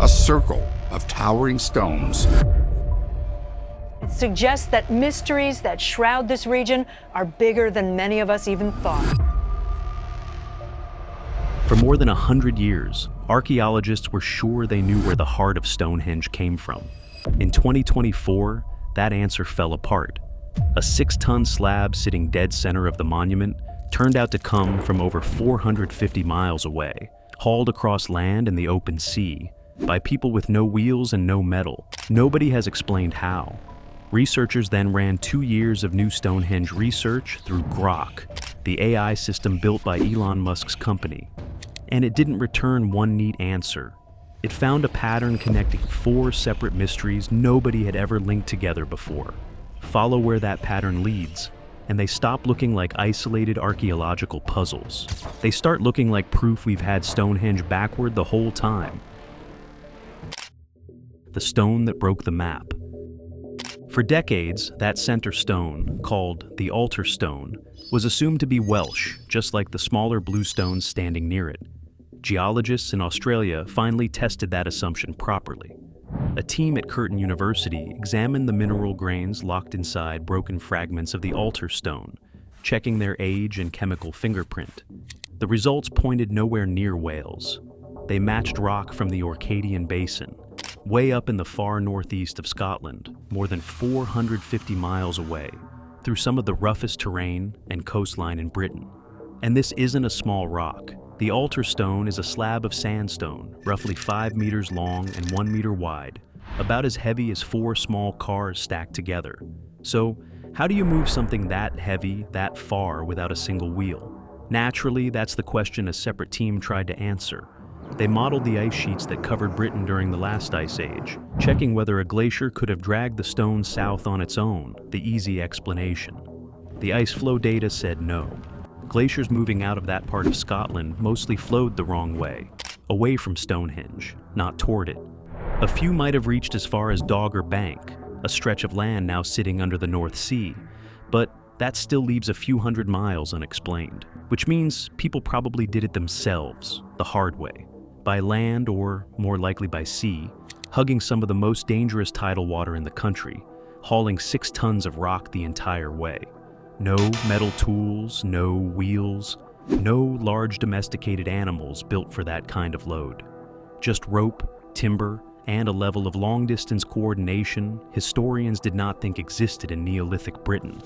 a circle of towering stones. It suggests that mysteries that shroud this region are bigger than many of us even thought. For more than 100 years, archaeologists were sure they knew where the heart of Stonehenge came from. In 2024, that answer fell apart. A 6-ton slab sitting dead center of the monument turned out to come from over 450 miles away, hauled across land and the open sea, by people with no wheels and no metal. Nobody has explained how. Researchers then ran 2 years of new Stonehenge research through Grok, the AI system built by Elon Musk's company. And it didn't return one neat answer. It found a pattern connecting 4 separate mysteries nobody had ever linked together before. Follow where that pattern leads, and they stop looking like isolated archaeological puzzles. They start looking like proof we've had Stonehenge backward the whole time. The stone that broke the map. For decades, that center stone, called the altar stone, was assumed to be Welsh, just like the smaller blue stones standing near it. Geologists in Australia finally tested that assumption properly. A team at Curtin University examined the mineral grains locked inside broken fragments of the altar stone, checking their age and chemical fingerprint. The results pointed nowhere near Wales. They matched rock from the Orcadian Basin, way up in the far northeast of Scotland, more than 450 miles away, through some of the roughest terrain and coastline in Britain. And this isn't a small rock. The altar stone is a slab of sandstone, roughly 5 meters long and 1 meter wide, about as heavy as 4 small cars stacked together. So, how do you move something that heavy, that far, without a single wheel? Naturally, that's the question a separate team tried to answer. They modeled the ice sheets that covered Britain during the last ice age, checking whether a glacier could have dragged the stone south on its own, the easy explanation. The ice flow data said no. Glaciers moving out of that part of Scotland mostly flowed the wrong way, away from Stonehenge, not toward it. A few might have reached as far as Dogger Bank, a stretch of land now sitting under the North Sea, but that still leaves a few hundred miles unexplained, which means people probably did it themselves, the hard way, by land or, more likely by sea, hugging some of the most dangerous tidal water in the country, hauling 6 tons of rock the entire way. No metal tools, no wheels, no large domesticated animals built for that kind of load. Just rope, timber, and a level of long-distance coordination historians did not think existed in Neolithic Britain.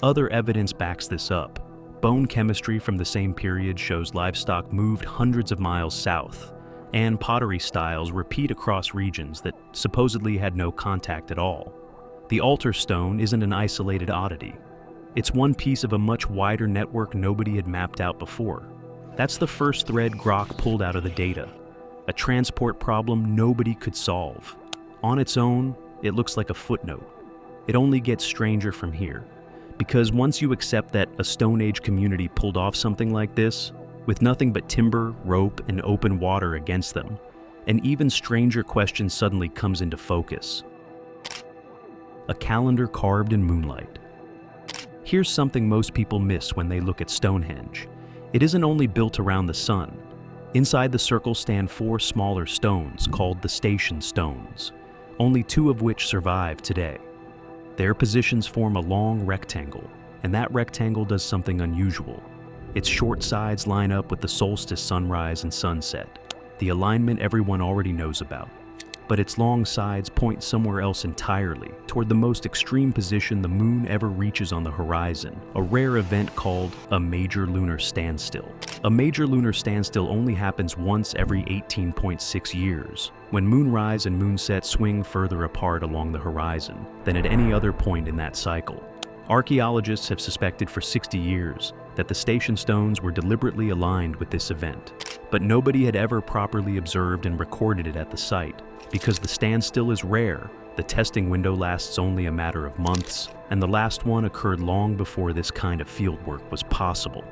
Other evidence backs this up. Bone chemistry from the same period shows livestock moved hundreds of miles south, and pottery styles repeat across regions that supposedly had no contact at all. The altar stone isn't an isolated oddity. It's one piece of a much wider network nobody had mapped out before. That's the first thread Grok pulled out of the data. A transport problem nobody could solve. On its own, it looks like a footnote. It only gets stranger from here. Because once you accept that a Stone Age community pulled off something like this, with nothing but timber, rope, and open water against them, an even stranger question suddenly comes into focus. A calendar carved in moonlight. Here's something most people miss when they look at Stonehenge. It isn't only built around the sun. Inside the circle stand 4 smaller stones called the station stones, only 2 of which survive today. Their positions form a long rectangle, and that rectangle does something unusual. Its short sides line up with the solstice sunrise and sunset, the alignment everyone already knows about. But its long sides point somewhere else entirely, toward the most extreme position the moon ever reaches on the horizon, a rare event called a major lunar standstill. A major lunar standstill only happens once every 18.6 years, when moonrise and moonset swing further apart along the horizon than at any other point in that cycle. Archaeologists have suspected for 60 years that the station stones were deliberately aligned with this event, but nobody had ever properly observed and recorded it at the site. Because the standstill is rare, the testing window lasts only a matter of months, and the last one occurred long before this kind of fieldwork was possible.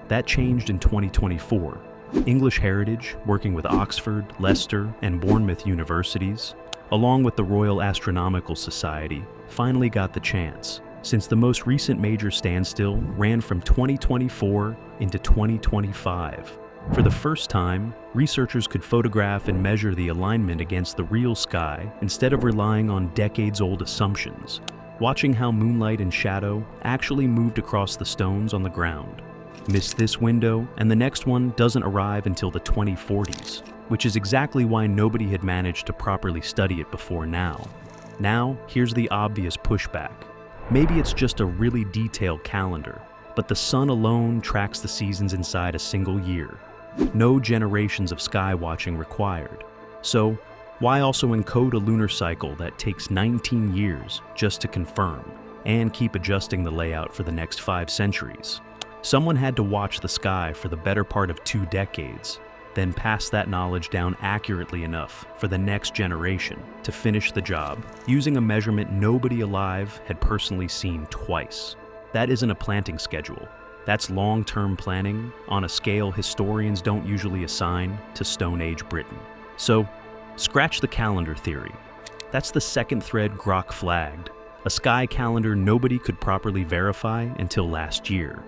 That changed in 2024. English Heritage, working with Oxford, Leicester, and Bournemouth universities, along with the Royal Astronomical Society, finally got the chance, since the most recent major standstill ran from 2024 into 2025. For the first time, researchers could photograph and measure the alignment against the real sky instead of relying on decades-old assumptions, watching how moonlight and shadow actually moved across the stones on the ground. Miss this window, and the next one doesn't arrive until the 2040s, which is exactly why nobody had managed to properly study it before now. Now, here's the obvious pushback. Maybe it's just a really detailed calendar, but the sun alone tracks the seasons inside a single year. No generations of sky watching required. So, why also encode a lunar cycle that takes 19 years just to confirm, and keep adjusting the layout for the next 5 centuries? Someone had to watch the sky for the better part of 2 decades, then pass that knowledge down accurately enough for the next generation to finish the job using a measurement nobody alive had personally seen twice. That isn't a planting schedule. That's long-term planning on a scale historians don't usually assign to Stone Age Britain. So, scratch the calendar theory. That's the second thread Grok flagged, a sky calendar nobody could properly verify until last year,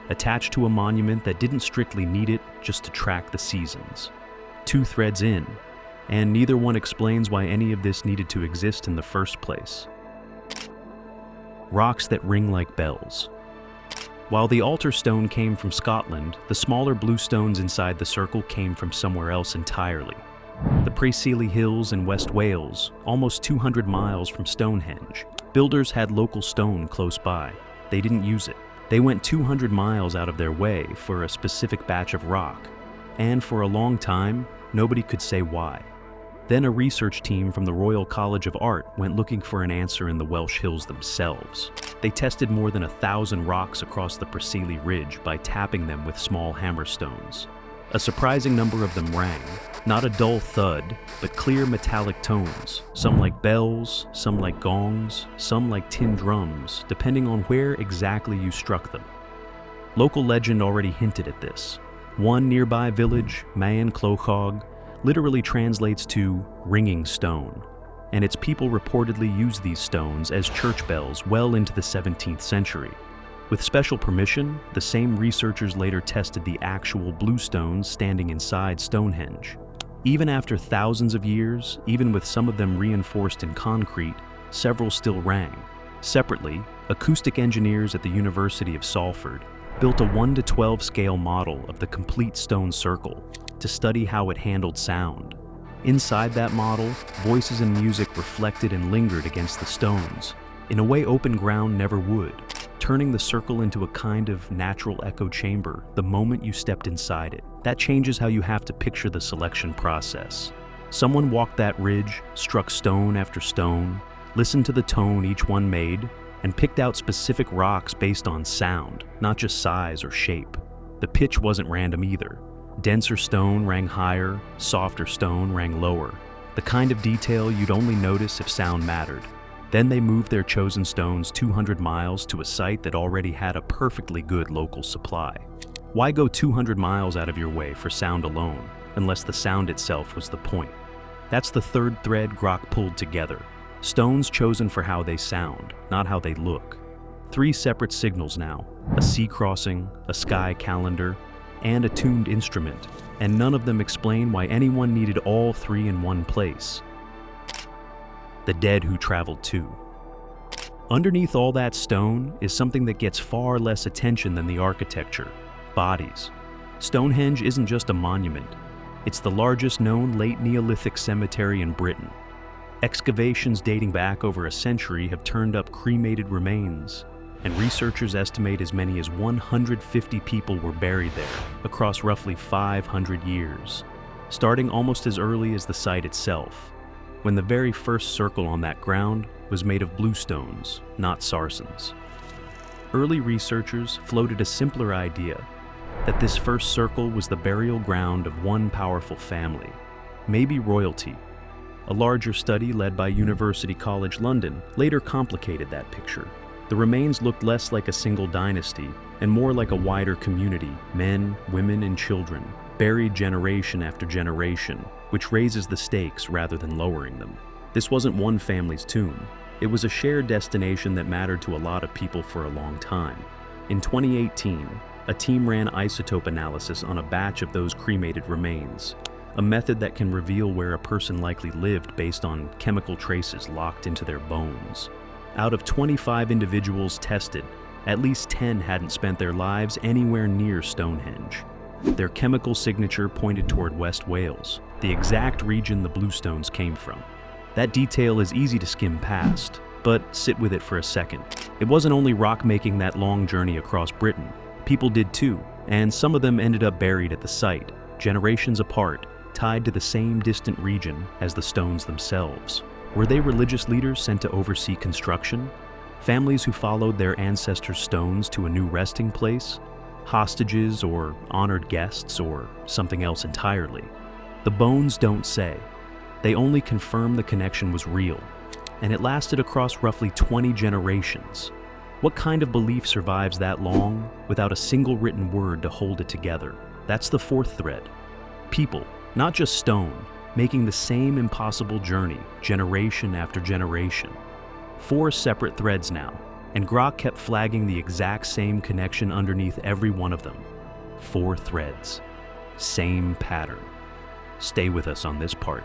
attached to a monument that didn't strictly need it just to track the seasons. 2 threads in, and neither one explains why any of this needed to exist in the first place. Rocks that ring like bells. While the altar stone came from Scotland, the smaller blue stones inside the circle came from somewhere else entirely. The Preseli Hills in West Wales, almost 200 miles from Stonehenge. Builders had local stone close by. They didn't use it. They went 200 miles out of their way for a specific batch of rock, and for a long time, nobody could say why. Then a research team from the Royal College of Art went looking for an answer in the Welsh hills themselves. They tested more than 1,000 rocks across the Preseli Ridge by tapping them with small hammerstones. A surprising number of them rang, not a dull thud, but clear metallic tones, some like bells, some like gongs, some like tin drums, depending on where exactly you struck them. Local legend already hinted at this. One nearby village, Maen Clochog, literally translates to ringing stone, and its people reportedly used these stones as church bells well into the 17th century. With special permission, the same researchers later tested the actual blue stones standing inside Stonehenge. Even after thousands of years, even with some of them reinforced in concrete, several still rang. Separately, acoustic engineers at the University of Salford built a 1:12 scale model of the complete stone circle to study how it handled sound. Inside that model, voices and music reflected and lingered against the stones, in a way open ground never would, turning the circle into a kind of natural echo chamber the moment you stepped inside it. That changes how you have to picture the selection process. Someone walked that ridge, struck stone after stone, listened to the tone each one made, and picked out specific rocks based on sound, not just size or shape. The pitch wasn't random either. Denser stone rang higher, softer stone rang lower, the kind of detail you'd only notice if sound mattered. Then they moved their chosen stones 200 miles to a site that already had a perfectly good local supply. Why go 200 miles out of your way for sound alone, unless the sound itself was the point? That's the third thread Grok pulled together. Stones chosen for how they sound, not how they look. 3 separate signals now, a sea crossing, a sky calendar, and a tuned instrument, and none of them explain why anyone needed all 3 in one place. The dead who traveled too. Underneath all that stone is something that gets far less attention than the architecture: bodies. Stonehenge isn't just a monument. It's the largest known late Neolithic cemetery in Britain. Excavations dating back over a century have turned up cremated remains, and researchers estimate as many as 150 people were buried there across roughly 500 years, starting almost as early as the site itself, when the very first circle on that ground was made of bluestones, not sarsens. Early researchers floated a simpler idea, that this first circle was the burial ground of one powerful family, maybe royalty. A larger study led by University College London later complicated that picture. The remains looked less like a single dynasty and more like a wider community, men, women, and children, buried generation after generation, which raises the stakes rather than lowering them. This wasn't one family's tomb. It was a shared destination that mattered to a lot of people for a long time. In 2018, a team ran isotope analysis on a batch of those cremated remains, a method that can reveal where a person likely lived based on chemical traces locked into their bones. Out of 25 individuals tested, at least 10 hadn't spent their lives anywhere near Stonehenge. Their chemical signature pointed toward West Wales, the exact region the bluestones came from. That detail is easy to skim past, but sit with it for a second. It wasn't only rock making that long journey across Britain. People did too, and some of them ended up buried at the site, generations apart, tied to the same distant region as the stones themselves. Were they religious leaders sent to oversee construction? Families who followed their ancestors' stones to a new resting place? Hostages or honored guests or something else entirely? The bones don't say. They only confirm the connection was real, and it lasted across roughly 20 generations. What kind of belief survives that long without a single written word to hold it together? That's the fourth thread. People, not just stone, making the same impossible journey generation after generation. 4 separate threads now, and Grok kept flagging the exact same connection underneath every one of them. 4 threads. Same pattern. Stay with us on this part.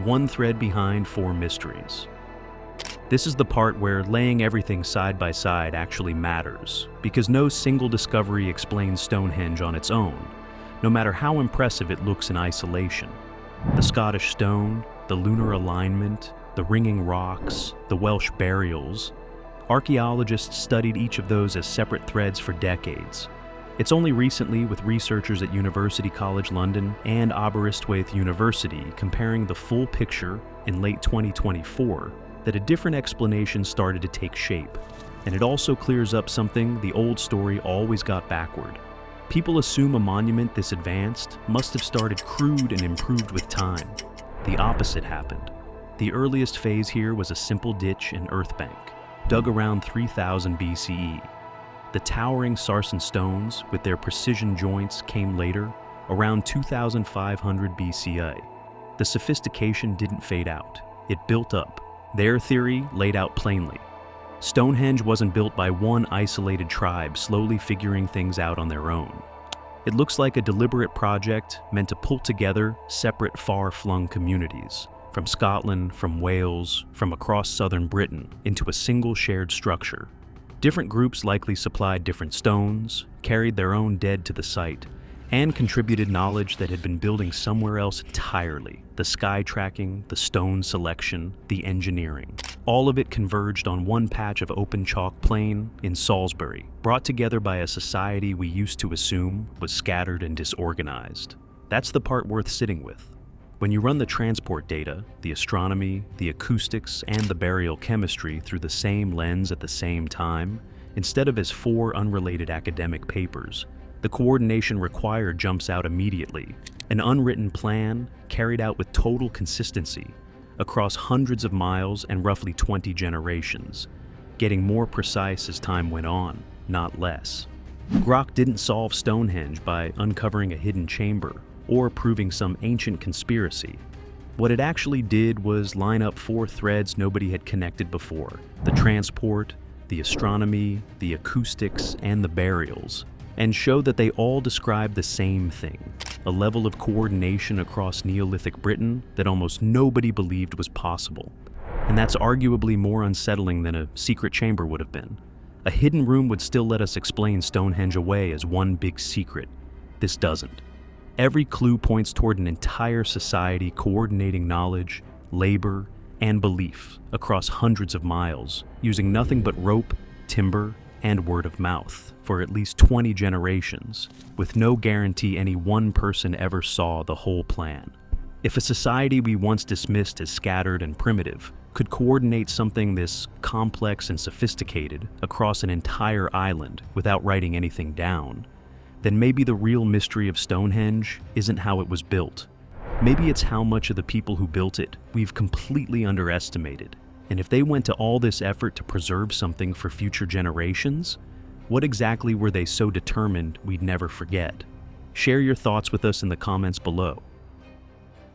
1 thread behind 4 mysteries. This is the part where laying everything side by side actually matters, because no single discovery explains Stonehenge on its own, no matter how impressive it looks in isolation. The Scottish stone, the lunar alignment, the ringing rocks, the Welsh burials. Archaeologists studied each of those as separate threads for decades. It's only recently, with researchers at University College London and Aberystwyth University comparing the full picture in late 2024, that a different explanation started to take shape. And it also clears up something the old story always got backward. People assume a monument this advanced must have started crude and improved with time. The opposite happened. The earliest phase here was a simple ditch and earth bank, dug around 3000 BCE. The towering sarsen stones with their precision joints came later, around 2500 BCE. The sophistication didn't fade out, it built up. Their theory laid out plainly. Stonehenge wasn't built by one isolated tribe slowly figuring things out on their own. It looks like a deliberate project meant to pull together separate far-flung communities, from Scotland, from Wales, from across southern Britain, into a single shared structure. Different groups likely supplied different stones, carried their own dead to the site, and contributed knowledge that had been building somewhere else entirely. The sky tracking, the stone selection, the engineering. All of it converged on one patch of open chalk plain in Salisbury, brought together by a society we used to assume was scattered and disorganized. That's the part worth sitting with. When you run the transport data, the astronomy, the acoustics, and the burial chemistry through the same lens at the same time, instead of as 4 unrelated academic papers, the coordination required jumps out immediately. An unwritten plan carried out with total consistency across hundreds of miles and roughly 20 generations, getting more precise as time went on, not less. Grok didn't solve Stonehenge by uncovering a hidden chamber or proving some ancient conspiracy. What it actually did was line up 4 threads nobody had connected before: the transport, the astronomy, the acoustics, and the burials, and show that they all describe the same thing: a level of coordination across Neolithic Britain that almost nobody believed was possible. And that's arguably more unsettling than a secret chamber would have been. A hidden room would still let us explain Stonehenge away as one big secret. This doesn't. Every clue points toward an entire society coordinating knowledge, labor, and belief across hundreds of miles, using nothing but rope, timber, and word of mouth for at least 20 generations, with no guarantee any one person ever saw the whole plan. If a society we once dismissed as scattered and primitive could coordinate something this complex and sophisticated across an entire island without writing anything down, then maybe the real mystery of Stonehenge isn't how it was built. Maybe it's how much of the people who built it we've completely underestimated. And if they went to all this effort to preserve something for future generations, what exactly were they so determined we'd never forget? Share your thoughts with us in the comments below.